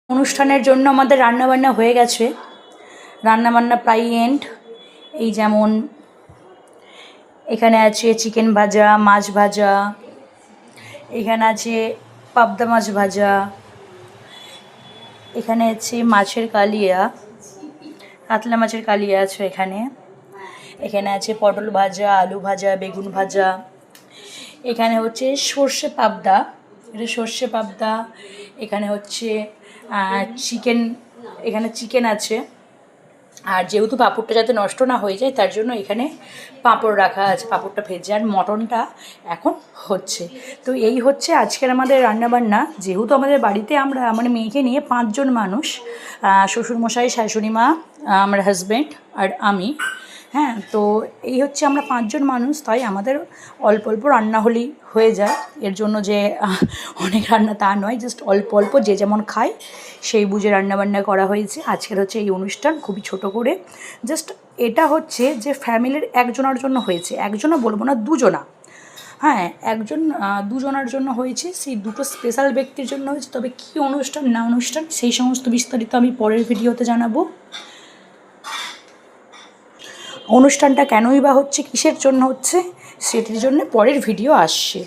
অনুষ্ঠানের জন্য আমাদের রান্নাবান্না হয়ে গেছে, রান্নাবান্না প্রায় এন্ড। এই যেমন এখানে আছে চিকেন ভাজা, মাছ ভাজা, এখানে আছে পাবদা মাছ ভাজা, এখানে আছে মাছের কালিয়া, কাতলা মাছের কালিয়া আছে এখানে, এখানে আছে পটল ভাজা, আলু ভাজা, বেগুন ভাজা, এখানে হচ্ছে সর্ষে পাবদা, এটা সর্ষে পাবদা, এখানে হচ্ছে চিকেন, এখানে চিকেন আছে। আর যেহেতু পাঁপড়টা যাতে নষ্ট না হয়ে যায় তার জন্য এখানে পাঁপড় রাখা আছে, পাঁপড়টা ভেজে। আর মটনটা এখন হচ্ছে। তো এই হচ্ছে আজকের আমাদের রান্নাবান্না। যেহেতু আমাদের বাড়িতে আমরা মানে মেয়েকে নিয়ে 5 জন মানুষ, শ্বশুরমশাই, শাশুড়ি মা, আমার হাজব্যান্ড আর আমি। হ্যাঁ, তো এই হচ্ছে আমরা 5 জন মানুষ, তাই আমাদের অল্প অল্প রান্না হলেই হয়ে যায়। এর জন্য যে অনেক রান্না তা নয়, জাস্ট অল্প অল্প যে যেমন খায় সেই বুঝে রান্নাবান্না করা হয়েছে। আজকের হচ্ছে এই অনুষ্ঠান খুবই ছোট করে, জাস্ট এটা হচ্ছে যে ফ্যামিলির একজনের জন্য হয়েছে, একজনও বলবো না, দুজনা। হ্যাঁ, দুজনার জন্য হয়েছে, সেই দুটো স্পেশাল ব্যক্তির জন্য হয়েছে। তবে কী অনুষ্ঠান না অনুষ্ঠান সেই সমস্ত বিস্তারিত আমি পরের ভিডিওতে জানাবো। অনুষ্ঠানটা কেনই বা হচ্ছে, কিসের জন্য হচ্ছে, সেটির জন্য পরের ভিডিও আসছে।